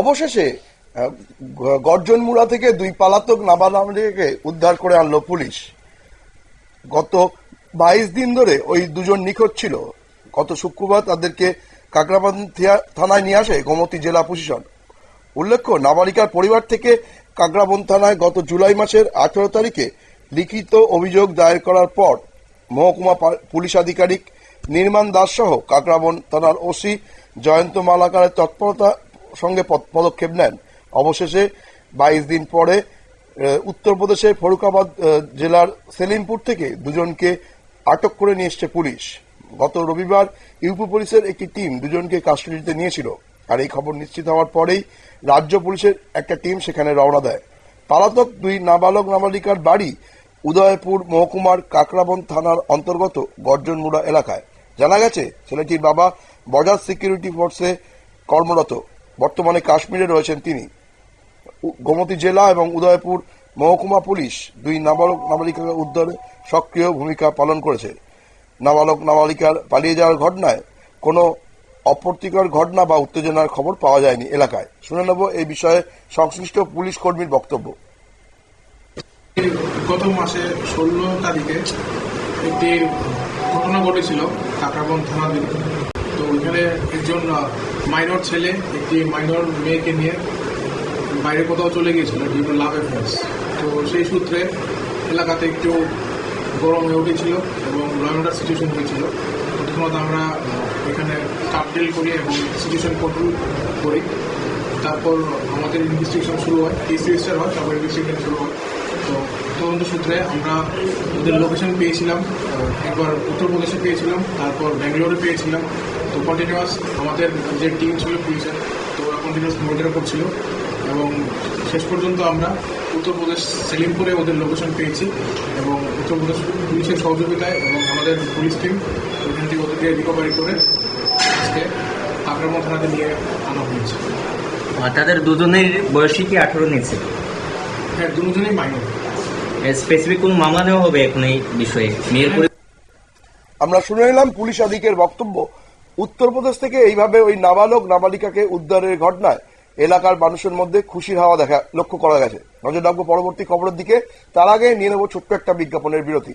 অবশেষে গর্জনমুড়া থেকে দুই পলাতক নাবালককে উদ্ধার করে আনলো পুলিশ। গত 22 দিন ধরে ওই দুজন নিখোঁজ ছিল। গত শুক্রবার তাদেরকে কাকরাবন থানায় নিয়ে আসে গোমতী জেলা প্রশাসন। উল্লেখ্য, নাবালিকার পরিবার থেকে কাকরাবন থানায় গত জুলাই মাসের 18 তারিখে লিখিত অভিযোগ দায়ের করার পর মহকুমা পুলিশ আধিকারিক নির্মাণ দাস সহ কাকরাবন থানার ওসি জয়ন্ত মালাকারের তৎপরতার সঙ্গে পদক্ষেপ নেন। অবশেষে 22 দিন পরে উত্তরপ্রদেশের ফরুখাবাদ জেলার সেলিমপুর থেকে দুজনকে আটক করে নিয়ে এসছে পুলিশ। গত রবিবার ইউপি পুলিশের একটি টিম দুজনকে কাস্টডিতে নিয়েছিল। আর এই খবর নিশ্চিত হওয়ার পরেই রাজ্য পুলিশের একটা টিম সেখানে রওনা দেয়। পলাতক দুই নাবালক নাবালিকার বাড়ি উদয়পুর মহকুমার কাকরাবন থানার অন্তর্গত গর্জনমুড়া এলাকায়। জানা গেছে, ছেলেটির বাবা বর্ডার সিকিউরিটি ফোর্সে কর্মরত, বর্তমানে কাশ্মীরে রয়েছেন তিনি। গোমতী জেলা এবং উদয়পুর মহকুমা পুলিশ দুই নাবালক নাবালিকাকে উদ্ধারে সক্রিয় ভূমিকা পালন করেছে। নাবালক নাবালিকার পালিয়ে যাওয়ার ঘটনায় কোনো অপ্রীতিকর ঘটনা বা উত্তেজনার খবর পাওয়া যায়নি এলাকায়। শুনে নেব এই বিষয়ে সংশ্লিষ্ট পুলিশ কর্মীর বক্তব্য। গত মাসে 16 তারিখে একটি ঘটনা ঘটেছিল কাকরাবন থানাধীন। তো ওইখানে একজন মাইনর ছেলে একটি মাইনর মেয়েকে নিয়ে বাইরে কোথাও চলে গিয়েছিল ডিউ টু লাভ অ্যাফেয়ার্স। তো সেই সূত্রে এলাকাতে একটু গরম হয়ে উঠেছিল এবং ল অ্যান্ড অর্ডার সিচুয়েশন হয়েছিল। প্রথমত আমরা এখানে স্টাফ ডিল করি এবং সিচুয়েশন কন্ট্রোল করি। তারপর আমাদের ইনভেস্টিগেশন শুরু হয়, কেস রেজিস্টার হয়, তারপর ইনভেস্টিগেশন শুরু হয়। তো তদন্ত সূত্রে আমরা ওদের লোকেশন পেয়েছিলাম, একবার উত্তরপ্রদেশে পেয়েছিলাম, তারপর ব্যাঙ্গালোরে পেয়েছিলাম। তো কন্টিনিউয়াস আমাদের যে টিম ছিল পুলিশের, তো ওরা কন্টিনিউয়াস মনিটর করছিল এবং শেষ পর্যন্ত আমরা উত্তরপ্রদেশ সেলিমপুরে ওদের লোকেশন পেয়েছি এবং উত্তরপ্রদেশ পুলিশের সহযোগিতায় এবং আমাদের পুলিশ টিম ওইখান থেকে ওদেরকে রিকভারি করে আজকে কাকরাবন থানাতে নিয়ে আনা হয়েছে। তাদের দুজনের বয়সী কি 18 নিয়েছে? হ্যাঁ, দুজনেই মাইনর। স্পেসিফিক কোন মামলা নেওয়া হবে এখন এই বিষয়ে? আমরা শুনে নিলাম পুলিশ আধিকারিকের বক্তব্য। উত্তরপ্রদেশ থেকে এইভাবে ওই নাবালক নাবালিকাকে উদ্ধারের ঘটনায় এলাকার মানুষের মধ্যে খুশির হাওয়া লক্ষ্য করা গেছে। নজর রাখবো পরবর্তী খবরের দিকে। তার আগে নিয়ে নেব ছোট্ট একটা বিজ্ঞাপনের বিরতি।